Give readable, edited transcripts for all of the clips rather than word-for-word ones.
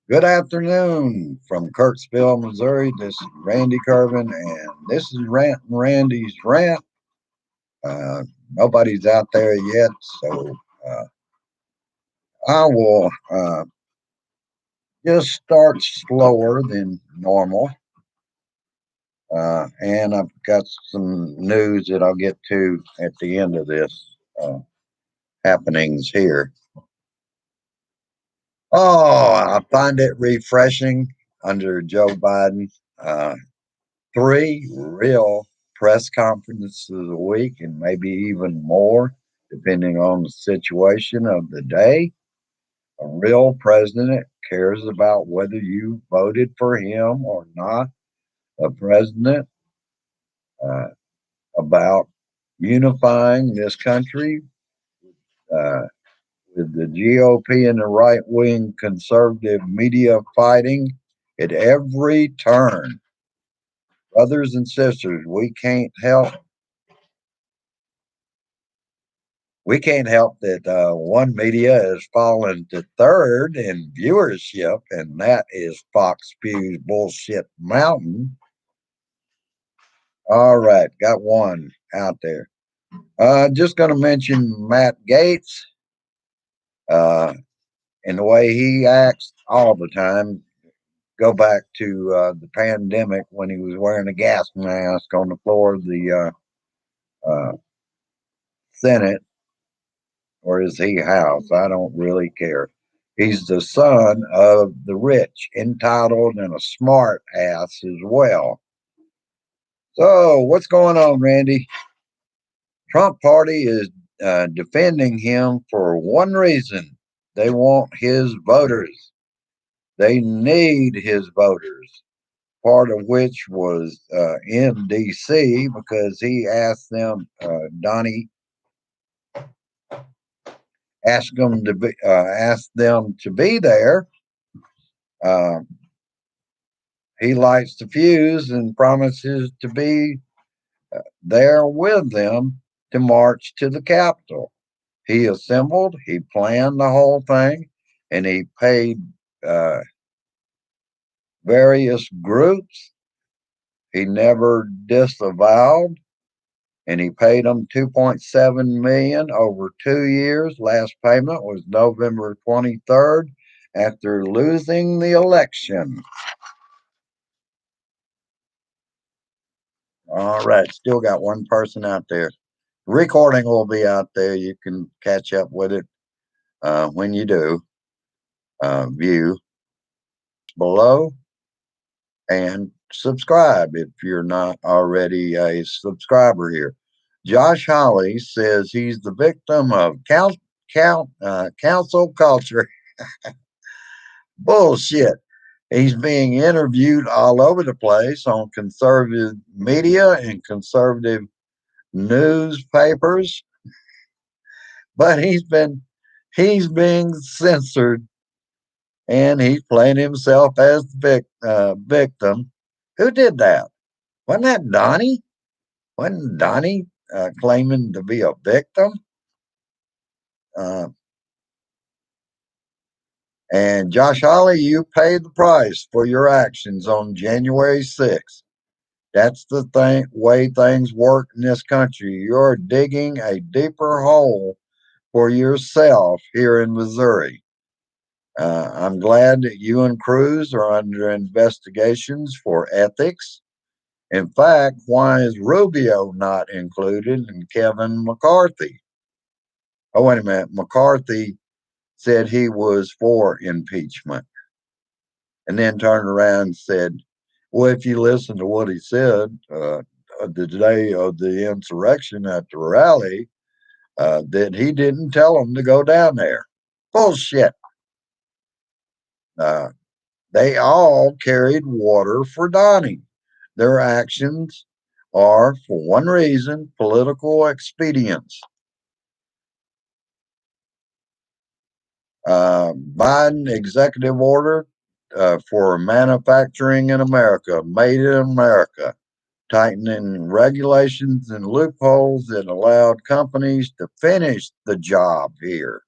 Good afternoon from Kirksville, Missouri. This is Randy Curvin, and this is Rant and Randy's Rant. Uh, Nobody's out there yet, so uh, I will just start slower than normal. And I've got some news that I'll get to at the end of this happenings here. Oh, I find it refreshing under Joe Biden. Uh, Three real press conferences a week and maybe even more, depending on the situation of the day. A real president cares about whether you voted for him or not. A president uh, about unifying this country uh, with the GOP and the right wing conservative media fighting at every turn. Brothers and sisters, we can't help that one media has fallen to third in viewership, and that is Fox News Bullshit Mountain. All right, got one out there. Just going to mention Matt Gaetz uh, and the way he acts all the time. Go back to the pandemic when he was wearing a gas mask on the floor of the Senate, or is he house? I don't really care. He's the son of the rich, entitled, and a smart ass as well. So, what's going on, Randy? Trump party is defending him for one reason. They want his voters. They need his voters. Part of which was in D.C. because he asked them, Donnie asked them to be there. Uh, he lights the fuse and promises to be there with them to march to the Capitol. He assembled, he planned the whole thing, and he paid uh, various groups. He never disavowed, and he paid them 2.7 million over 2 years. Last payment was November 23rd after losing the election. All right, still got one person out there. Recording will be out there. You can catch up with it when you do. View below and subscribe if you're not already a subscriber here. Josh Hawley says he's the victim of council culture. Bullshit. He's being interviewed all over the place on conservative media and conservative newspapers, but he's being censored, and he's playing himself as the victim. Who did that? Wasn't that Donnie? Wasn't Donnie claiming to be a victim? Uh, and Josh Hawley, you paid the price for your actions on January 6th. That's the way things work in this country. You're digging a deeper hole for yourself here in Missouri. I'm glad that you and Cruz are under investigations for ethics. In fact, why is Rubio not included and Kevin McCarthy? Oh, wait a minute. McCarthy said he was for impeachment and then turned around and said, well, if you listen to what he said the day of the insurrection at the rally, that he didn't tell them to go down there. Bullshit. Uh, they all carried water for Donnie. Their actions are, for one reason, political expedience. Biden executive order for manufacturing in America, made in America, tightening regulations and loopholes that allowed companies to finish the job here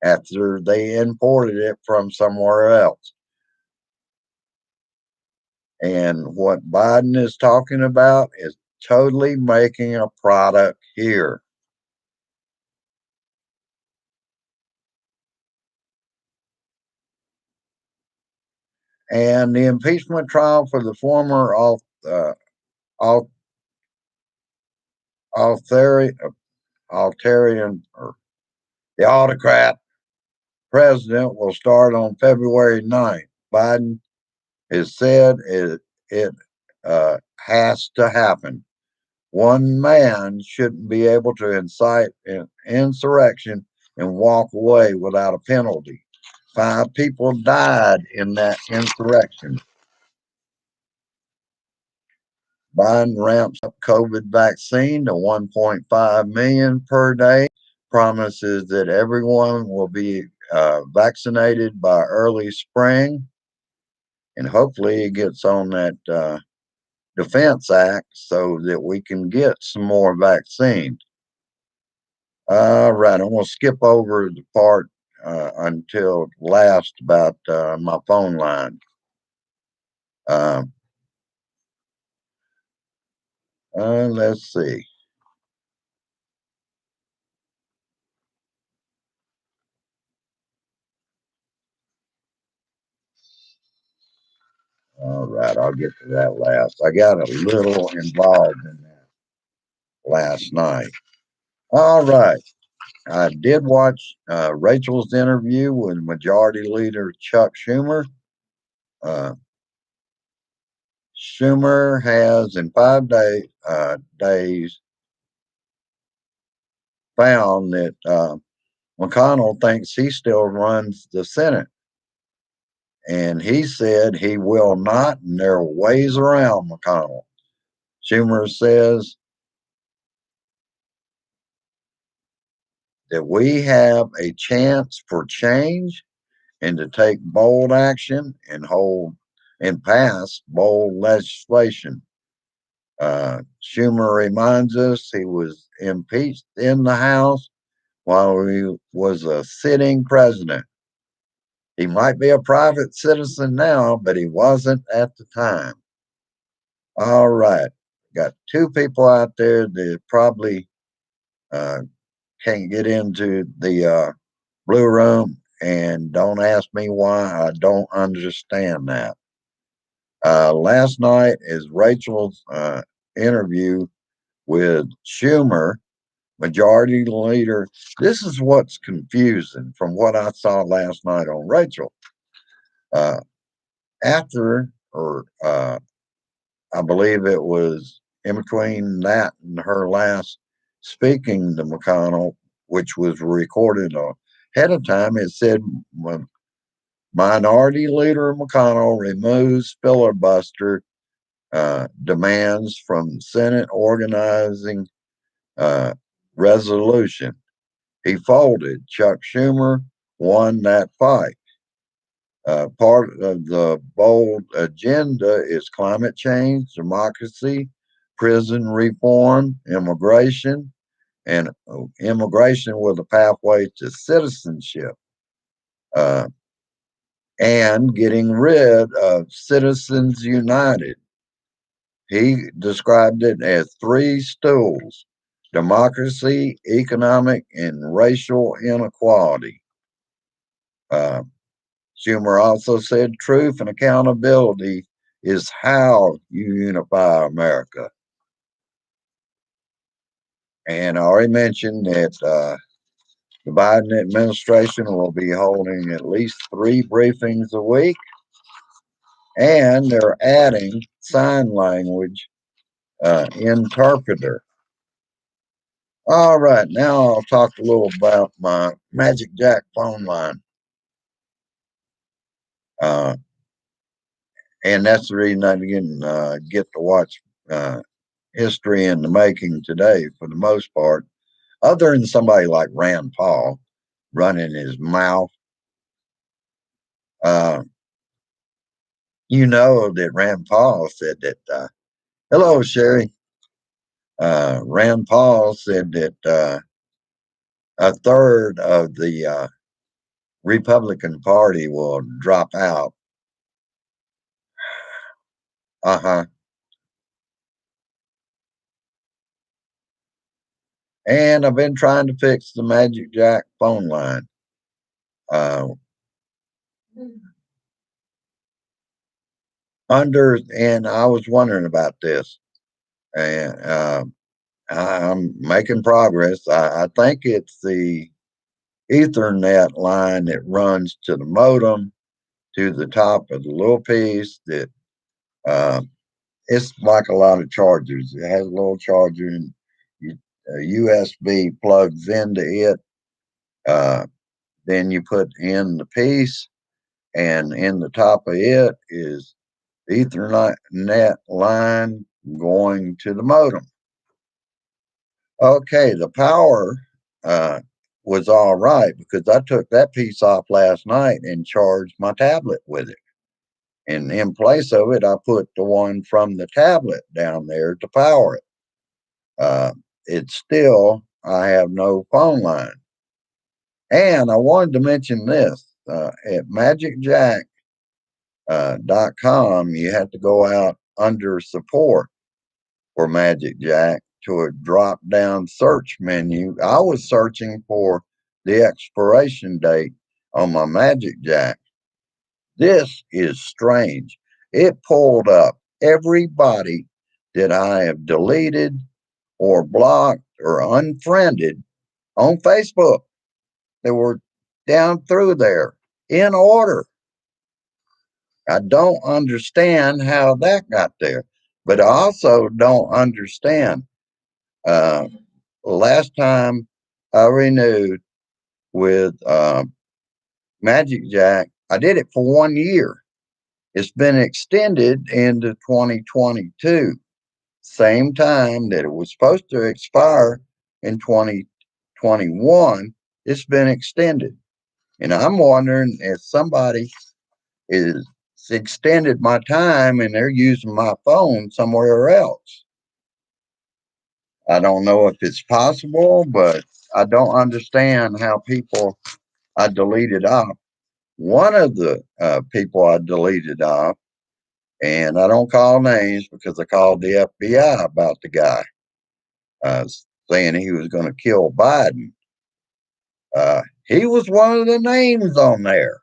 after they imported it from somewhere else. And what Biden is talking about is totally making a product here. And the impeachment trial for the former au- authori- Altarian or the autocrat president will start on February 9th. Biden has said it has to happen. One man shouldn't be able to incite an insurrection and walk away without a penalty. 5 people died in that insurrection. Biden ramps up COVID vaccine to 1.5 million per day, promises that everyone will be vaccinated by early spring, and hopefully it gets on that Defense Act so that we can get some more vaccine. All right, I'm going to skip over the part until last about my phone line. Uh, let's see. All right, I'll get to that last. I got a little involved in that last night. All right, I did watch Rachel's interview with Majority Leader Chuck Schumer. Uh, Schumer has, in 5 days, found that McConnell thinks he still runs the Senate. And he said he will not, and there are ways around McConnell. Schumer says that we have a chance for change and to take bold action and hold and pass bold legislation. Schumer reminds us he was impeached in the House while he was a sitting president. He might be a private citizen now, but he wasn't at the time. All right. Got 2 people out there that probably uh, can't get into the Blue Room, and don't ask me why. I don't understand that. Last night is Rachel's interview with Schumer, Majority Leader. This is what's confusing from what I saw last night on Rachel. Uh, after, or I believe it was in between that and her last speaking to McConnell, which was recorded ahead of time, it said Minority Leader McConnell removes filibuster demands from Senate organizing uh, resolution. He folded. Chuck Schumer won that fight. Part of the bold agenda is climate change, democracy, prison reform, immigration, and immigration with a pathway to citizenship, uh, and getting rid of Citizens United. He described it as 3 stools: democracy, economic, and racial inequality. Uh, Schumer also said truth and accountability is how you unify America. And I already mentioned that the Biden administration will be holding at least 3 briefings a week, and they're adding sign language interpreter. All right, now I'll talk a little about my Magic Jack phone line. Uh, and that's the reason I didn't get to watch history in the making today for the most part, other than somebody like Rand Paul running his mouth. Uh, you know that Rand Paul said that, hello, Sherry. Rand Paul said that a third of the Republican Party will drop out. Uh-huh. And I've been trying to fix the Magic Jack phone line. Uh, and I was wondering about this, and I'm making progress. I think it's the Ethernet line that runs to the modem to the top of the little piece that uh, it's like a lot of chargers. It has a little charger and you, a USB plugs into it. Uh, then you put in the piece, and in the top of it is the Ethernet line going to the modem. Okay, the power uh, was all right because I took that piece off last night and charged my tablet with it. And in place of it, I put the one from the tablet down there to power it. Uh, it's still, I have no phone line. And I wanted to mention this at magicjack.com, you have to go out under support for Magic Jack to a drop down search menu. I was searching for the expiration date on my Magic Jack. This is strange. It pulled up everybody that I have deleted or blocked or unfriended on Facebook. They were down through there in order. I don't understand how that got there, but I also don't understand. Uh, last time I renewed with Magic Jack, I did it for 1 year. It's been extended into 2022, same time that it was supposed to expire in 2021. It's been extended. And I'm wondering if somebody is extended my time and they're using my phone somewhere else. I don't know if it's possible, but I don't understand how people I deleted off. One of the people I deleted off, and I don't call names because I called the FBI about the guy, uh, saying he was going to kill Biden. He was one of the names on there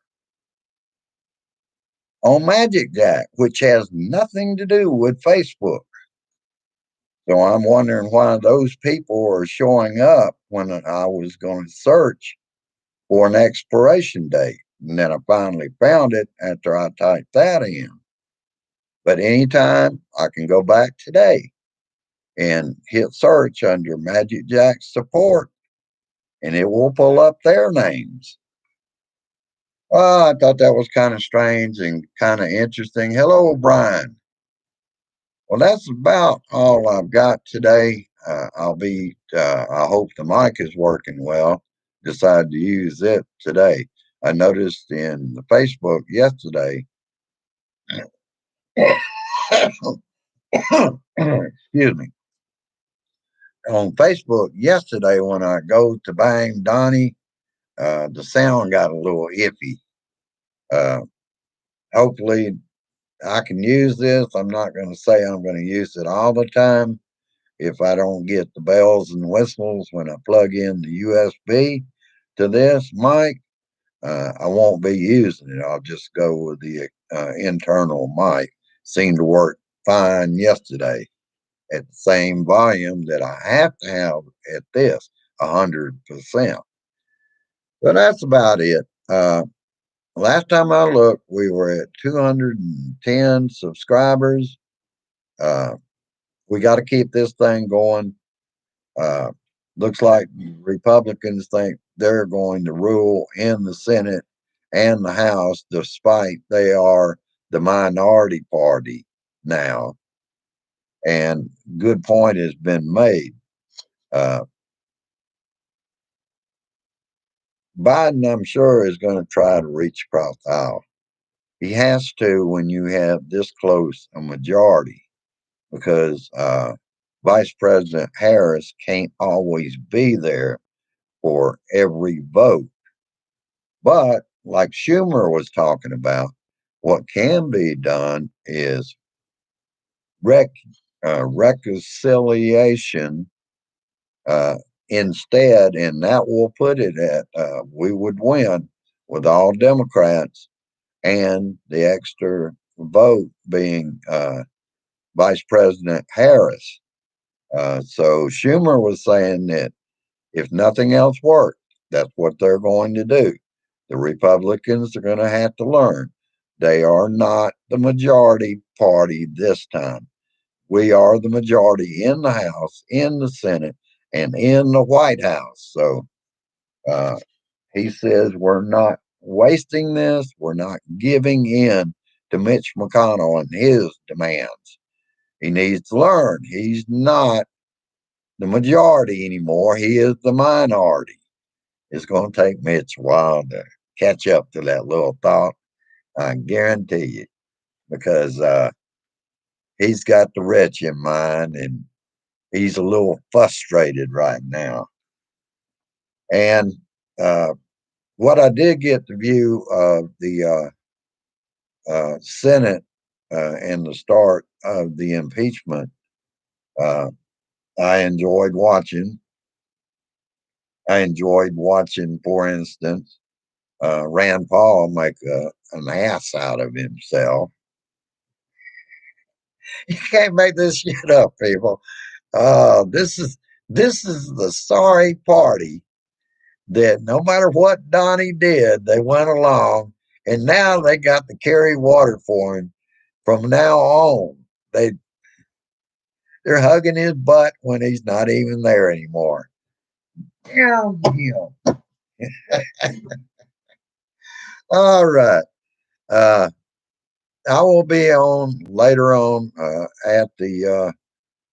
on Magic Jack, which has nothing to do with Facebook. So I'm wondering why those people are showing up when I was going to search for an expiration date. And then I finally found it after I typed that in. But anytime I can go back today and hit search under Magic Jack support and it will pull up their names. Well, I thought that was kind of strange and kind of interesting. Hello, Brian. Well, that's about all I've got today. I hope the mic is working well. Decided to use it today. I noticed in the Facebook yesterday, excuse me, on Facebook yesterday when I go to bang Donnie, the sound got a little iffy. Uh, hopefully I can use this. I'm not going to say I'm going to use it all the time. If I don't get the bells and whistles when I plug in the USB to this mic, I won't be using it. I'll just go with the internal mic. Seemed to work fine yesterday at the same volume that I have to have at this 100%. But that's about it. Last time I looked, we were at 210 subscribers. Uh, we got to keep this thing going. Uh, looks like Republicans think they're going to rule in the Senate and the House, despite they are the minority party now. And good point has been made. Uh, Biden, I'm sure, is going to try to reach across the aisle. He has to when you have this close a majority, because Vice President Harris can't always be there for every vote. But like Schumer was talking about, what can be done is rec, reconciliation uh, instead, and that will put it at we would win with all Democrats and the extra vote being Vice President Harris. So Schumer was saying that if nothing else worked, that's what they're going to do. The Republicans are going to have to learn they are not the majority party this time. We are the majority in the House, in the Senate, and in the White House. So uh, he says we're not wasting this. We're not giving in to Mitch McConnell and his demands. He needs to learn he's not the majority anymore. He is the minority. It's going to take Mitch a while to catch up to that little thought. I guarantee you, because he's got the rich in mind and he's a little frustrated right now. And uh, what I did get the view of the Senate and the start of the impeachment, uh, I enjoyed watching. I enjoyed watching, for instance, Rand Paul make an ass out of himself. You can't make this shit up, people. This is the sorry party that no matter what Donnie did, they went along, and now they got to carry water for him from now on. They they're hugging his butt when he's not even there anymore. Yeah, yeah. All right. Uh, I will be on later on at the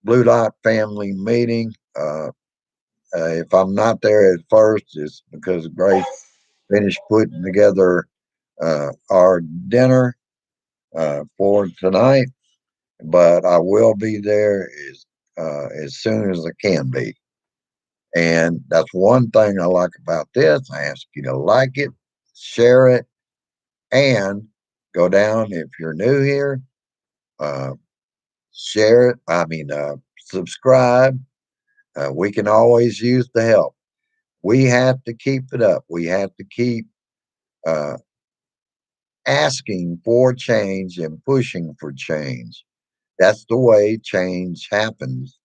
Blue Dot family meeting. If I'm not there at first, it's because Grace finished putting together our dinner for tonight. But I will be there as soon as I can be. And that's one thing I like about this. I ask you to like it, share it, and go down if you're new here. Uh, share it. Subscribe. We can always use the help. We have to keep it up. We have to keep uh, asking for change and pushing for change. That's the way change happens,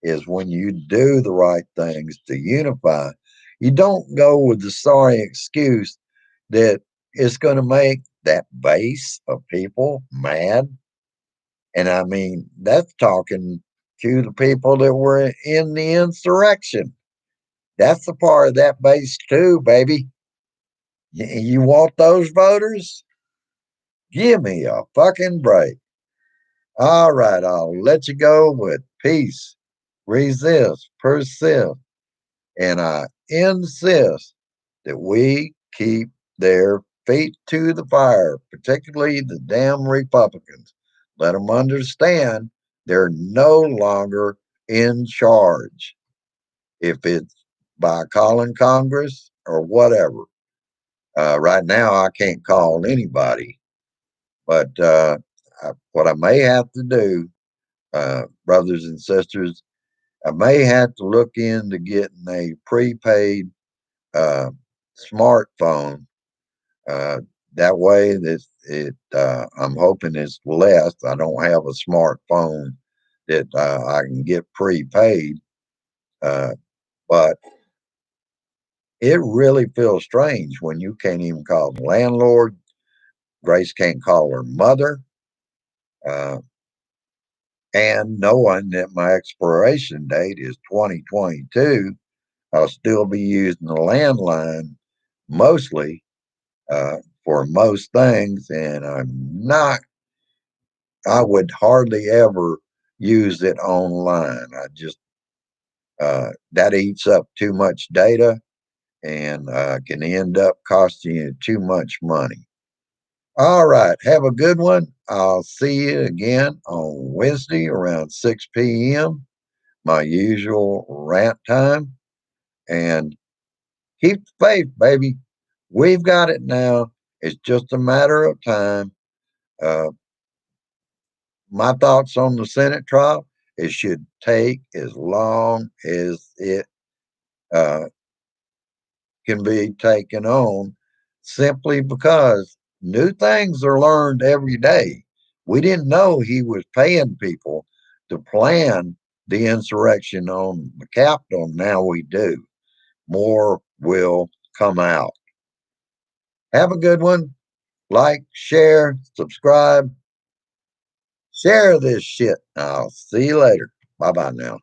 is when you do the right things to unify. You don't go with the sorry excuse that it's going to make that base of people mad. And I mean, that's talking to the people that were in the insurrection. That's the part of that base too, baby. You want those voters? Give me a fucking break. All right, I'll let you go with peace, resist, persist, and I insist that we keep their feet to the fire, particularly the damn Republicans. Let them understand they're no longer in charge. If it's by calling Congress or whatever. Right now, I can't call anybody, but what I may have to do, brothers and sisters, I may have to look into getting a prepaid uh, smartphone. Uh, that way, I'm hoping it's less. I don't have a smartphone that I can get prepaid, uh, but it really feels strange when you can't even call the landlord. Grace can't call her mother, uh, and knowing that my expiration date is 2022, I'll still be using the landline mostly for most things, and I would hardly ever use it online. That eats up too much data and can end up costing you too much money. All right. Have a good one. I'll see you again on Wednesday around 6 p.m., my usual rant time. And keep the faith, baby. We've got it now. It's just a matter of time. Uh, my thoughts on the Senate trial, it should take as long as it uh, can be taken on, simply because new things are learned every day. We didn't know he was paying people to plan the insurrection on the Capitol. Now we do. More will come out. Have a good one. Like, share, subscribe, share this shit. I'll see you later. Bye bye now.